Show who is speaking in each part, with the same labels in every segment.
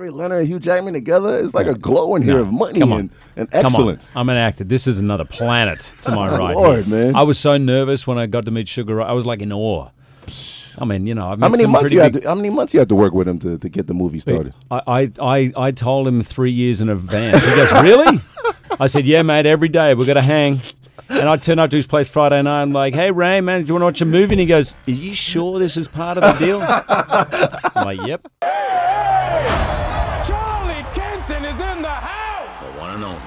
Speaker 1: Leonard and Hugh Jackman together, it's like a glow in here of money and excellence.
Speaker 2: I'm an actor. This is another planet to my right.
Speaker 1: Lord, man.
Speaker 2: I was so nervous when I got to meet Sugar Ray. I was like in awe. I mean, you know, I've
Speaker 1: how many months you had to work with him to get the movie started?
Speaker 2: I told him 3 years in advance. He goes, really? I said, yeah, mate, every day we're going to hang. And I turned up to his place Friday night. I'm like, hey, Ray, man, do you want to watch a movie? And he goes, are you sure this is part of the deal? I'm like, yep.
Speaker 3: Is in the house.
Speaker 2: The one and only.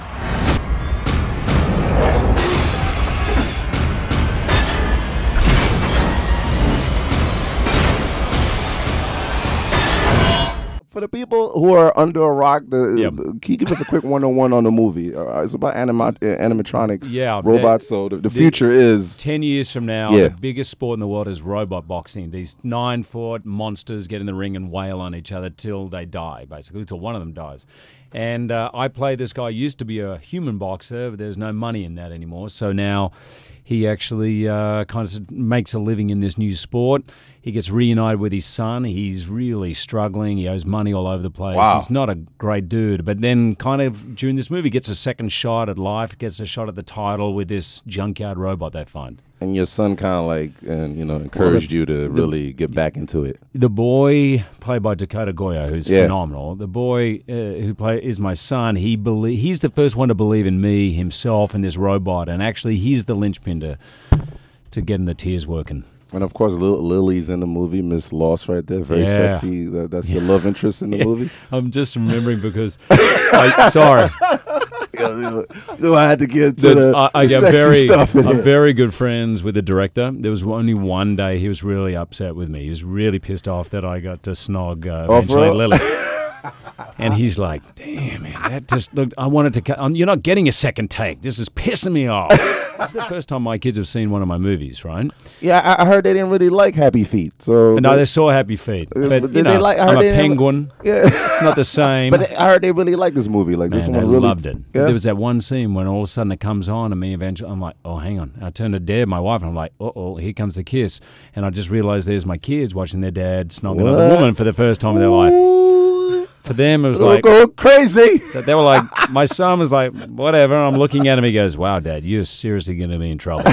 Speaker 1: For the people who are under a rock, can you give us a quick one-on-one on the movie? It's about animatronic robots, so the future is...
Speaker 2: 10 years from now, the biggest sport in the world is robot boxing. These 9-foot monsters get in the ring and wail on each other till they die, basically, till one of them dies. And I play this guy, used to be a human boxer, but there's no money in that anymore, so now he actually kind of makes a living in this new sport. He gets reunited with his son. He's really struggling. He owes money all over the place. Wow. He's not a great dude. But then kind of during this movie, gets a second shot at life, gets a shot at the title with this junkyard robot they find.
Speaker 1: And your son kind of like, encouraged you to really get back into it.
Speaker 2: The boy, played by Dakota Goya, who's phenomenal. The boy is my son. He's the first one to believe in me, himself, and this robot. And actually, he's the linchpin to getting the tears working.
Speaker 1: And of course, Lily's in the movie, Miss Lost, right there, very sexy. That's your love interest in the movie.
Speaker 2: I'm just remembering because, sorry.
Speaker 1: I had to get to the sexy stuff.
Speaker 2: I'm very good friends with the director. There was only one day he was really upset with me. He was really pissed off that I got to snog eventually Lily. And he's like, damn, man, that just looked, I wanted to, you're not getting a second take. This is pissing me off. It's the first time my kids have seen one of my movies, right?
Speaker 1: Yeah, I heard they didn't really like Happy Feet. So
Speaker 2: no, they saw Happy Feet. But, you know, I'm a penguin.
Speaker 1: Yeah.
Speaker 2: It's not the same.
Speaker 1: But I heard they really liked this movie. Like, this one really
Speaker 2: loved it. Yeah? There was that one scene when all of a sudden it comes on and me eventually, I'm like, oh, hang on. And I turned to Dad, my wife, and I'm like, uh-oh, here comes the kiss. And I just realized there's my kids watching their dad snog another woman for the first time in their life. For them, it was like...
Speaker 1: go crazy.
Speaker 2: They were like... My son was like, whatever. And I'm looking at him. He goes, wow, Dad, you're seriously going to be in trouble.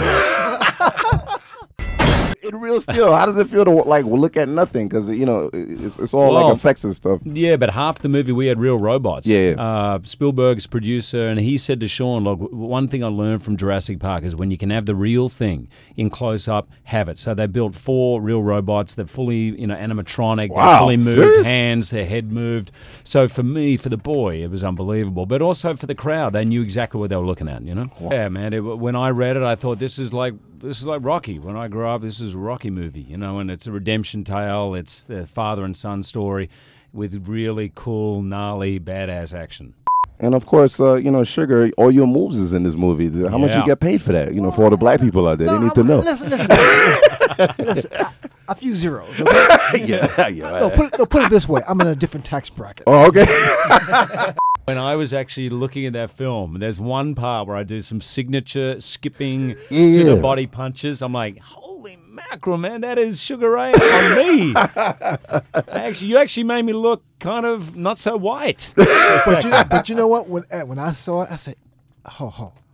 Speaker 1: In real still, how does it feel to like look at nothing? Because, you know, it's all like effects and stuff.
Speaker 2: Yeah, but half the movie we had real robots.
Speaker 1: Yeah.
Speaker 2: Spielberg's producer, and he said to Sean, look, one thing I learned from Jurassic Park is when you can have the real thing in close-up, have it. So they built 4 real robots that fully, animatronic, they fully moved, hands, their head moved. So for me, for the boy, it was unbelievable. But also for the crowd, they knew exactly what they were looking at, Wow. Yeah, man. When I read it, I thought this is like Rocky. When I grew up, this is a Rocky movie, and it's a redemption tale. It's the father and son story with really cool, gnarly, badass action.
Speaker 1: And of course, Sugar, all your moves is in this movie. How much you get paid for that? For all the black people out there, they need to know.
Speaker 4: Listen, a few zeros. Okay? Put it this way. I'm in a different tax bracket.
Speaker 1: Oh, okay.
Speaker 2: When I was actually looking at that film, there's one part where I do some signature skipping to the body punches. I'm like, holy mackerel, man, that is Sugar Ray on me. You actually made me look kind of not so white.
Speaker 4: But you know what? When I saw it, I said,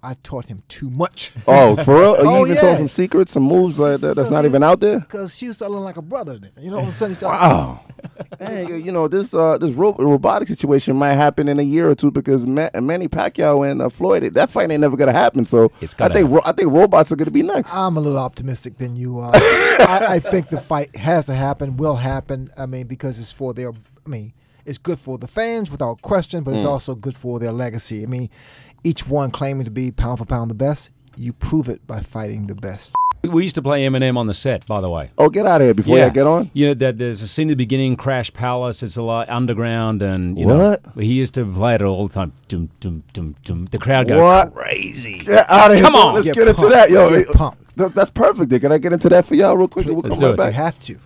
Speaker 4: I taught him too much.
Speaker 1: Oh, for real? You even taught some secrets, some moves like that that's not even out there?
Speaker 4: Because he was starting like a brother then. All of a sudden he started.
Speaker 1: Wow. Hey, this robotic situation might happen in a year or two because Manny Pacquiao and Floyd, that fight ain't never gonna happen. So I think robots are gonna be next.
Speaker 4: I'm a little optimistic than you are. I think the fight has to happen, will happen. I mean, because it's for their. It's good for the fans without question, but it's also good for their legacy. I mean, each one claiming to be pound for pound the best. You prove it by fighting the best.
Speaker 2: We used to play Eminem on the set, by the way.
Speaker 1: Oh, get out of here before I get on.
Speaker 2: There's a scene at the beginning, Crash Palace. It's a lot underground, and he used to play it all the time. Dum, dum, dum, dum. The crowd goes crazy.
Speaker 1: Get out of here!
Speaker 2: Come on,
Speaker 1: let's get into that, yo. That's perfect. Can I get into that for y'all real quick? We'll come right back.
Speaker 4: You have to.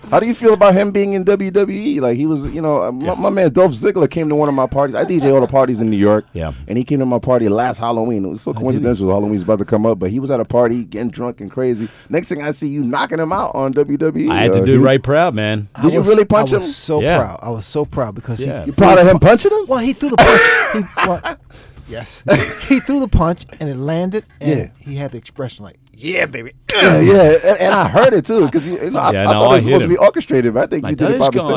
Speaker 1: How do you feel about him being in WWE? Like, he was, you know, my man Dolph Ziggler came to one of my parties. I DJ all the parties in New York.
Speaker 2: Yeah.
Speaker 1: And he came to my party last Halloween. It was so coincidental. Halloween's about to come up, but he was at a party getting drunk and crazy. Next thing I see, you knocking him out on WWE.
Speaker 2: I had to do Ray proud, man.
Speaker 1: Did you really punch him?
Speaker 4: I was so proud. I was so proud because
Speaker 1: You proud of him punching him?
Speaker 4: Well, he threw the punch. Yes. He threw the punch and it landed, and he had the expression like, yeah, baby.
Speaker 1: Yeah, and I heard it too because I thought it was supposed to be orchestrated, but I think you did it by mistake.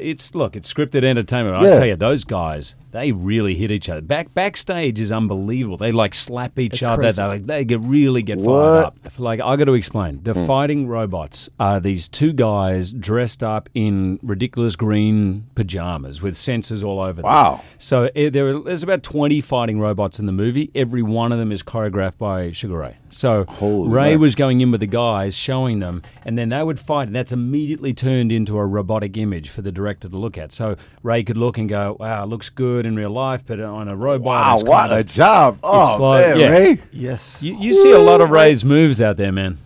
Speaker 2: It's scripted entertainment. I tell you, those guys, they really hit each other. Backstage is unbelievable. They like slap each other. They really get fired up. Like, I got to explain. The fighting robots are these two guys dressed up in ridiculous green pajamas with sensors all over them.
Speaker 1: Wow.
Speaker 2: So there's about 20 fighting robots in the movie. Every one of them is choreographed by Sugar Ray. So Ray was going in with the guys, showing them, and then they would fight, and that's immediately turned into a robotic image for the director to look at. So Ray could look and go, wow, it looks good in real life, but on a robot,
Speaker 1: wow, what a job. Oh, man, Ray.
Speaker 2: Yes. You see a lot of Ray's moves out there, man.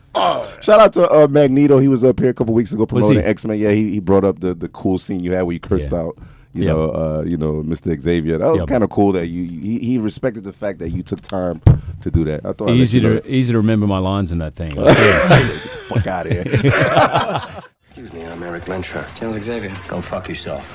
Speaker 1: Shout out to Magneto. He was up here a couple weeks ago promoting X-Men. Yeah, he brought up the cool scene you had where you cursed out. You know, Mr. Xavier. That was kind of cool that he respected the fact that you took time to do that. I thought
Speaker 2: easy to remember my lines in that thing.
Speaker 1: Fuck out of here.
Speaker 5: Excuse me, I'm Eric Lyncher.
Speaker 6: Charles Xavier.
Speaker 5: Go fuck yourself.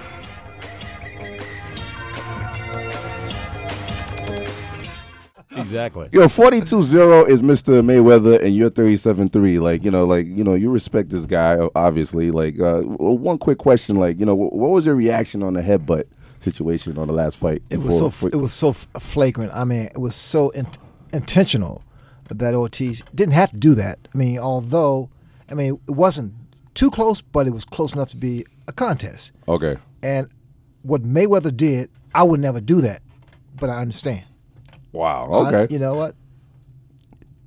Speaker 2: Exactly.
Speaker 1: 42-0 is Mr. Mayweather, and you're 37-3. Like, you respect this guy, obviously. Like, one quick question, like, what was your reaction on the headbutt situation on the last fight?
Speaker 4: It was so flagrant. I mean, it was so intentional that Ortiz didn't have to do that. I mean, it wasn't too close, but it was close enough to be a contest.
Speaker 1: Okay.
Speaker 4: And what Mayweather did, I would never do that, but I understand.
Speaker 1: Wow. Okay.
Speaker 4: You know what?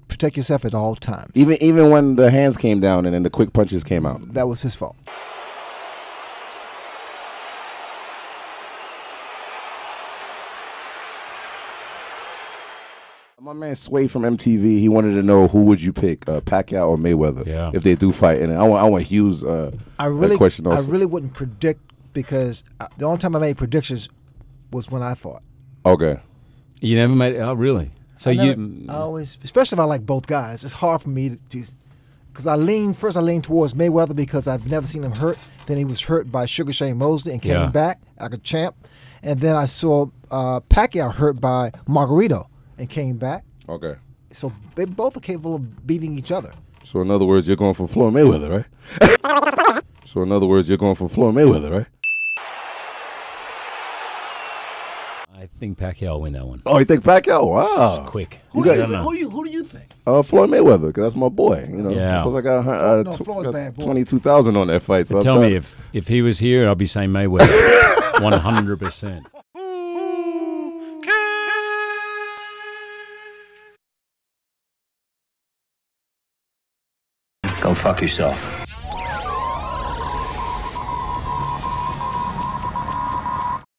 Speaker 4: Protect yourself at all times.
Speaker 1: Even when the hands came down and then the quick punches came out.
Speaker 4: That was his fault.
Speaker 1: My man Sway from MTV, he wanted to know who would you pick, Pacquiao or Mayweather, if they do fight. And I want Hugh's question also.
Speaker 4: I really wouldn't predict because the only time I made predictions was when I fought.
Speaker 1: Okay.
Speaker 2: You never made it? Oh, really? So
Speaker 4: I always, especially if I like both guys, it's hard for me to because I lean towards Mayweather because I've never seen him hurt. Then he was hurt by Sugar Shane Mosley and came back like a champ. And then I saw Pacquiao hurt by Margarito and came back.
Speaker 1: Okay.
Speaker 4: So they both are capable of beating each other.
Speaker 1: So in other words, you're going for Floyd Mayweather, right? So in other words, you're going for Floyd Mayweather, right?
Speaker 2: I think Pacquiao will win that one.
Speaker 1: Oh, you think Pacquiao? Wow.
Speaker 2: Quick.
Speaker 4: Who do you think?
Speaker 1: Floyd Mayweather, because that's my boy. Plus I got
Speaker 4: Floyd's bad boy.
Speaker 1: 22,000 on that fight. So
Speaker 2: tell me, if he was here, I'll be saying Mayweather 100%.
Speaker 5: Go fuck yourself.